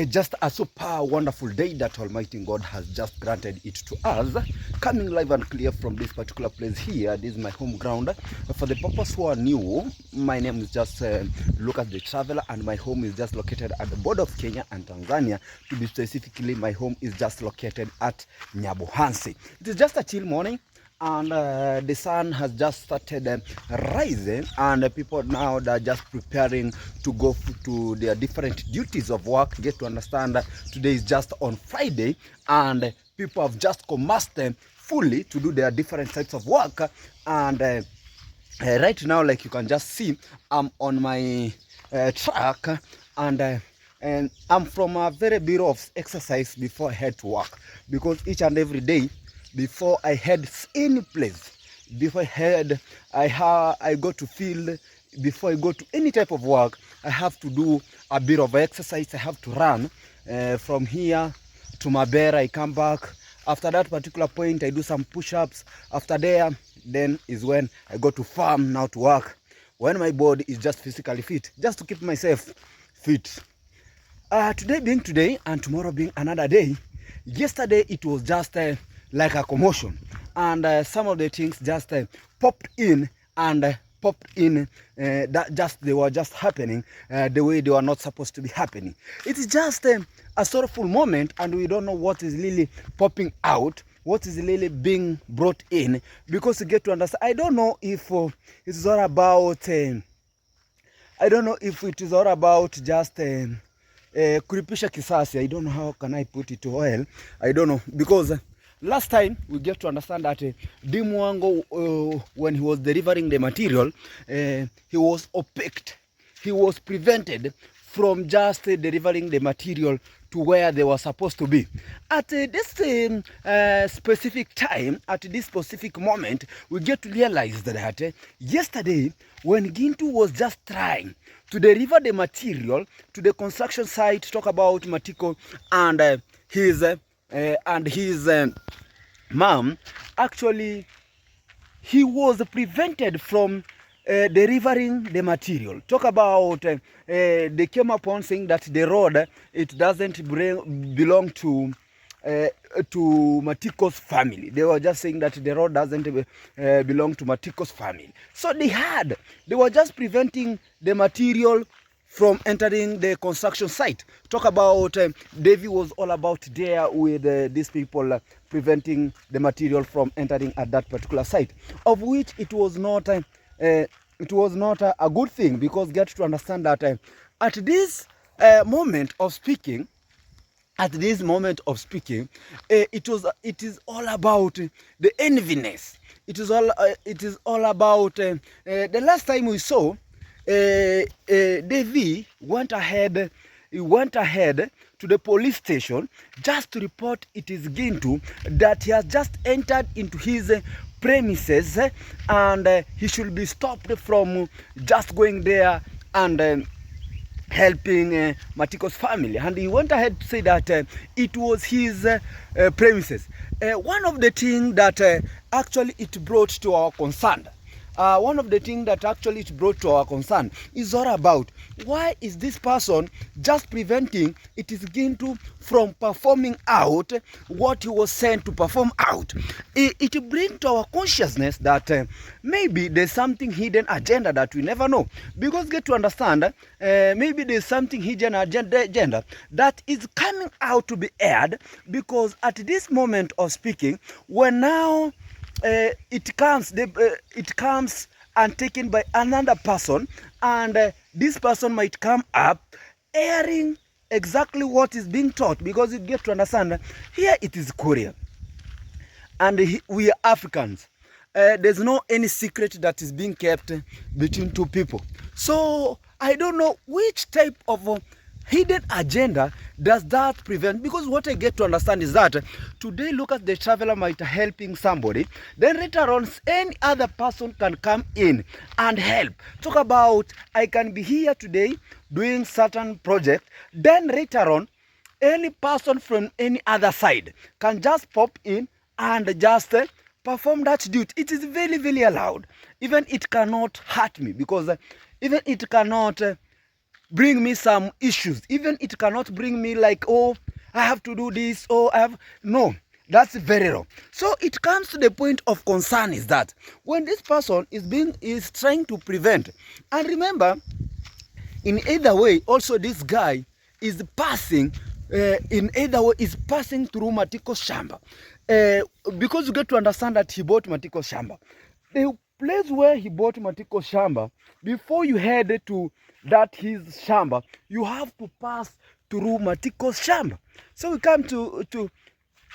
Just a super wonderful day that Almighty God has just granted it to us. Coming live and clear from this particular place here. This is my home ground. For the purpose who are new, my name is just Lucas the Traveler, and my home is just located at the border of Kenya and Tanzania. To be specifically, my home is just located at Nyabohansi. It is just a chill morning, and the sun has just started rising, and people now they're just preparing to go to their different duties of work. Get to understand that today is just on Friday, and people have just commenced fully to do their different types of work. And right now, like you can just see, I'm on my track, and I'm from a very bit of exercise before I head to work, because each and every day before I head any place, before I go to field, before I go to any type of work, I have to do a bit of exercise. I have to run from here to Mabera. I come back. After that particular point, I do some push-ups. After there, then is when I go to farm now to work, when my body is just physically fit, just to keep myself fit. Today being today and tomorrow being another day. Yesterday it was just like a commotion, and some of the things just popped in that just they were just happening the way they were not supposed to be happening. It is just a sorrowful moment, and we don't know what is really popping out, what is really being brought in, because you get to understand. I don't know if it is all about I don't know if it is all about just kulipisha kisasi. I don't know how can I put it well. I don't know, because last time we get to understand that Dimwango, when he was delivering the material, he was opaqued. He was prevented from just delivering the material to where they were supposed to be. At this specific time, at this specific moment, we get to realize that yesterday, when Gintu was just trying to deliver the material to the construction site, talk about Matiko and his mom, actually he was prevented from delivering the material. Talk about they came upon saying that the road, it doesn't belong to Matiko's family. They were just saying that the road doesn't belong to Matiko's family. So they were just preventing the material from entering the construction site. Talk about Davy was all about there with these people preventing the material from entering at that particular site, of which it was not a good thing, because get to understand that at this moment of speaking, it is all about the enviness. It is all about the last time we saw Davy went ahead to the police station just to report it is Gintu that he has just entered into his premises, and he should be stopped from just going there and helping Matiko's family. And he went ahead to say that it was his premises. One of the things that actually it brought to our concern, is all about why is this person just preventing it is Gintu from performing out what he was sent to perform out. It brings to our consciousness that maybe there's something hidden agenda that we never know, because get to understand maybe there's something hidden agenda that is coming out to be aired, because at this moment of speaking, when now it comes and taken by another person, and this person might come up airing exactly what is being taught, because you get to understand here it is Korea and we are Africans. There's no any secret that is being kept between two people. So I don't know which type of hidden agenda does that prevent, because what I get to understand is that today Lucas the Traveler might helping somebody, then later on any other person can come in and help. Talk about I can be here today doing certain project, then later on any person from any other side can just pop in and just perform that duty. It is very, very allowed. Even it cannot hurt me, because even it cannot bring me some issues. Even it cannot bring me like, oh, I have to do this, oh, I have, no, that's very wrong. So it comes to the point of concern is that when this person is trying to prevent, and remember, in either way, also this guy is passing, in either way, is passing through Matiko's shamba. Because you get to understand that he bought Matiko's shamba. The place where he bought Matiko's shamba, before you head to that his shamba, you have to pass through Matiko's shamba. So we come to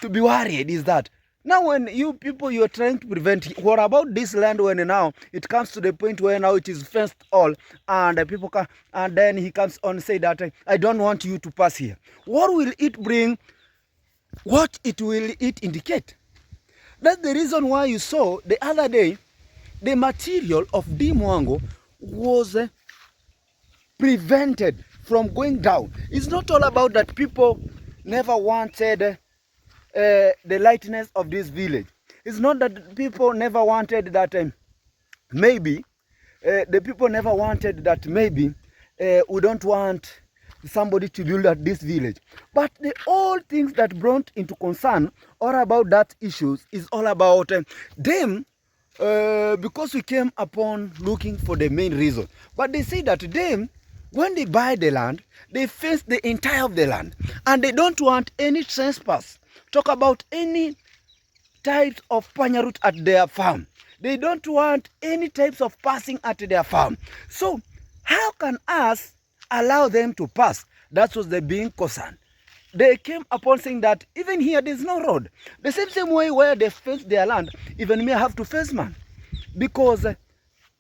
be worried is that now when you people you're trying to prevent, what about this land when now it comes to the point where now it is fenced all and people can, and then he comes on say that I don't want you to pass here. What will it bring? What it will it indicate? That's the reason why you saw the other day the material of D Mwango was prevented from going down. It's not all about that people never wanted the lightness of this village. It's not that people never wanted that maybe the people never wanted that maybe we don't want somebody to build at this village. But the all things that brought into concern or about that issues is all about them because we came upon looking for the main reason. But they say that them, when they buy the land, they fence the entire of the land and they don't want any trespass. Talk about any types of panya at their farm. They don't want any types of passing at their farm. So how can us allow them to pass? That was the being concerned. They came upon saying that even here there's no road. The same way where they fence their land, even me have to fence man. Because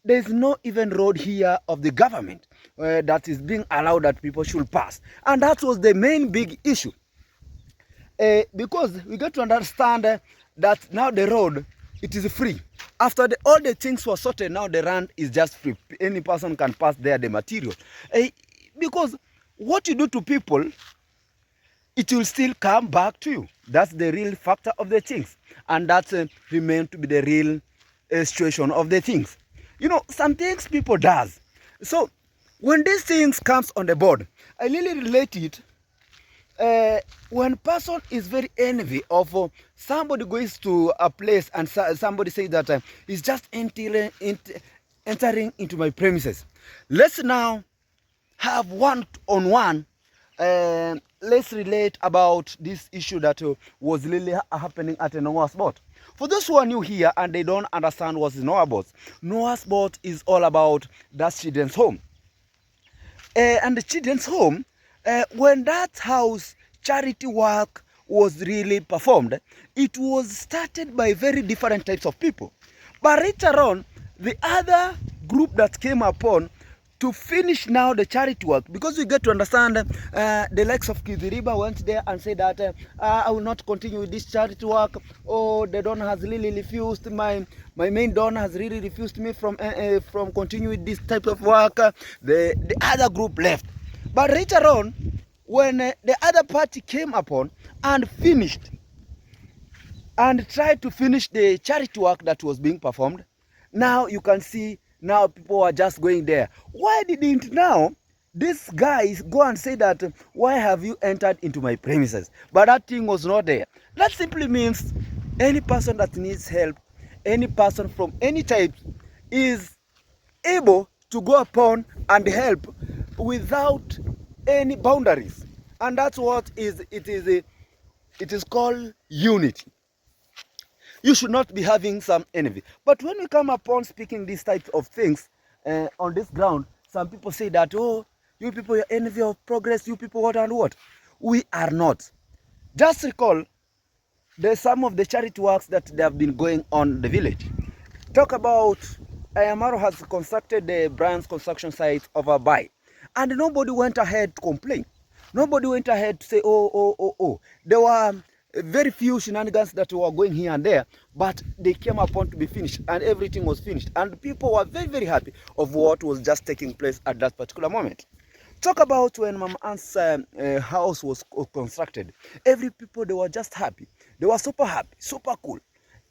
there's no even road here of the government that is being allowed that people should pass. And that was the main big issue. Because we get to understand that now the road, it is free. After all the things were sorted, now the land is just free. Any person can pass there the material. Because what you do to people, it will still come back to you. That's the real factor of the things. And that remains to be the real situation of the things. You know, some things people does. So when these things comes on the board, I really relate it when person is very envy of somebody goes to a place and somebody says that he's just entering into my premises. Let's now have one-on-one. Let's relate about this issue that was really happening at Noah's Boat. For those who are new here and they don't understand what is Noah's Boat is all about that children's home. And the children's home, when that house charity work was really performed, it was started by very different types of people. But later on, the other group that came upon to finish now the charity work, because we get to understand the likes of Kidiriba went there and said that I will not continue with this charity work. Oh, the donor has really refused, my main donor has really refused me from continuing this type of work. The other group left. But later on, when the other party came upon and finished and tried to finish the charity work that was being performed, now you can see now people are just going there. Why didn't now these guys go and say that, why have you entered into my premises? But that thing was not there. That simply means any person that needs help, any person from any type is able to go upon and help without any boundaries. And that's what it is called unity. You should not be having some envy. But when we come upon speaking these types of things on this ground, some people say that, oh, you people are envy of progress, you people what and what. We are not. Just recall, there's some of the charity works that they have been going on the village. Talk about Ayamaro has constructed the Brian's construction site over by, and nobody went ahead to complain. Nobody went ahead to say, oh. There were very few shenanigans that were going here and there, but they came upon to be finished and everything was finished. And people were very, very happy of what was just taking place at that particular moment. Talk about when Mama Ant's house was constructed. Every people, they were just happy. They were super happy, super cool.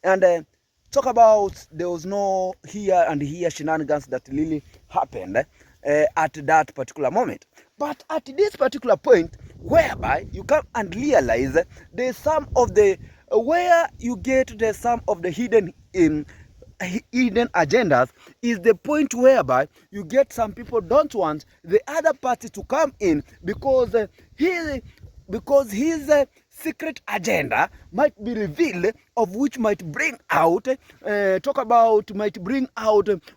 And talk about there was no here and here shenanigans that really happened. at that particular moment. But at this particular point, whereby you come and realize there's some of the where you get the some of the hidden agendas is the point whereby you get some people don't want the other party to come in because his secret agenda might be revealed, of which might bring out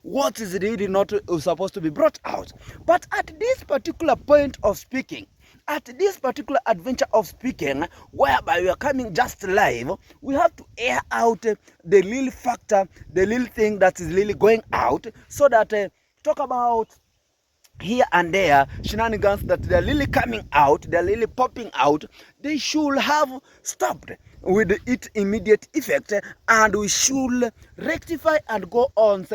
what is really not supposed to be brought out. But at this particular point of speaking, at this particular adventure of speaking, whereby we are coming just live, we have to air out the little factor, the little thing that is really going out, so that talk about here and there shenanigans that they're really coming out, they're really popping out, they should have stopped with its immediate effect, and we should rectify and go on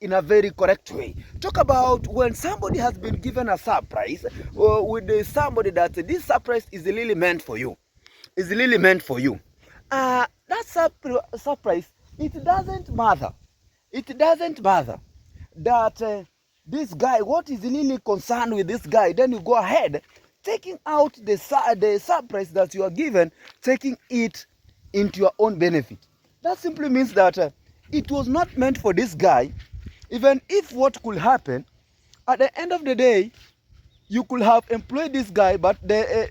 in a very correct way. Talk about when somebody has been given a surprise with somebody that this surprise is really meant for you, is really meant for you. That surprise, it doesn't matter that this guy, what is really concerned with this guy, then you go ahead taking out the surprise that you are given, taking it into your own benefit. That simply means that it was not meant for this guy. Even if what could happen, at the end of the day, you could have employed this guy, but at the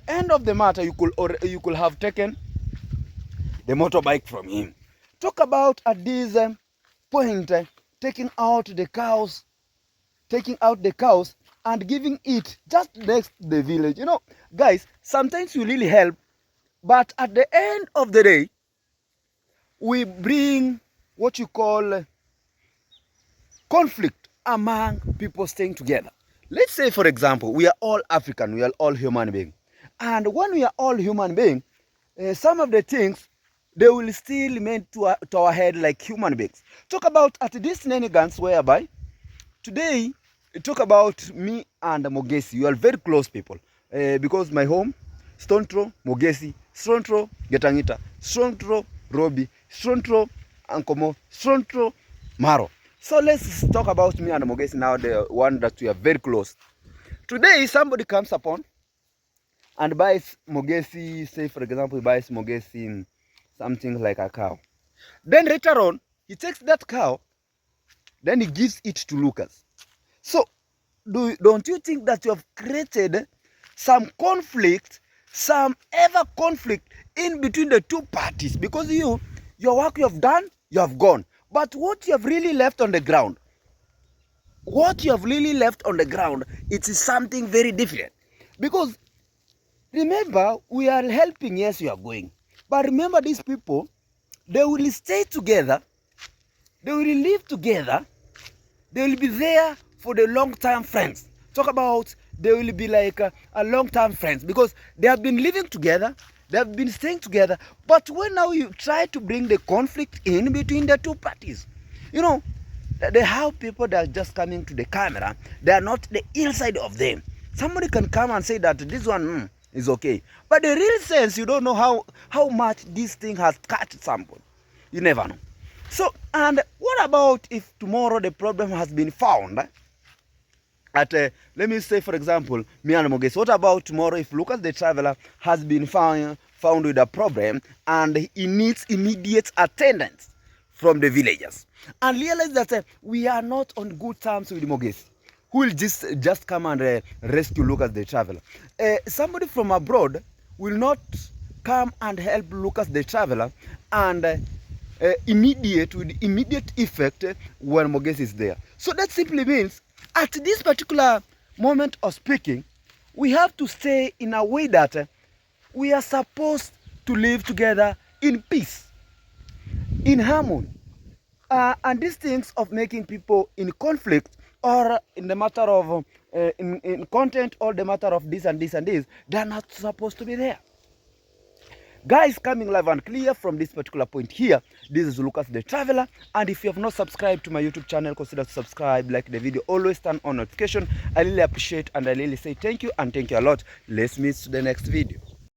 end of the matter, you could have taken the motorbike from him. Talk about at this point, taking out the cows and giving it just next to the village. You know, guys, sometimes you really help, but at the end of the day, we bring what you call conflict among people staying together. Let's say, for example, we are all African, we are all human beings. And when we are all human beings, some of the things, they will still remain to our head like human beings. Talk about at this shenanigans whereby today, talk about me and Mogesi. You are very close people because my home, Stontro, Mogesi, Stontro, Getangita, Stontro, Robi, Stontro, Ankomo, Stontro, Maro. So let's talk about me and Mogesi now, the one that we are very close. Today, somebody comes upon and buys Mogesi, say for example, he buys Mogesi something like a cow. Then later on, he takes that cow, then he gives it to Lucas. So, don't you think that you have created some conflict, some ever conflict in between the two parties? Because your work you have done, you have gone. But what you have really left on the ground, it is something very different. Because remember, we are helping, yes, you are going. But remember, these people, they will stay together, they will live together, they will be there for the long-term friends. Talk about they will be like a long-term friends because they have been living together, they have been staying together. But when now you try to bring the conflict in between the two parties, you know, they have people that are just coming to the camera, they are not the inside of them. Somebody can come and say that this one is okay, but the real sense, you don't know how much this thing has cut somebody. You never know. So, and what about if tomorrow the problem has been found at, let me say, for example, me and Mogesi. What about tomorrow if Lucas the Traveler has been found with a problem and he needs immediate attendance from the villagers? And realize that we are not on good terms with Mogesi, who will just come and rescue Lucas the Traveler. Somebody from abroad will not come and help Lucas the Traveler and with immediate effect when Mogesi is there. So that simply means at this particular moment of speaking, we have to stay in a way that we are supposed to live together in peace, in harmony. And these things of making people in conflict or in the matter of in content or the matter of this and this and this, they're not supposed to be there. Guys, coming live and clear from this particular point here, this is Lucas the Traveler, and if you have not subscribed to my YouTube channel, consider to subscribe, like the video, always turn on notification. I really appreciate and I really say thank you and thank you a lot. Let's meet to the next video.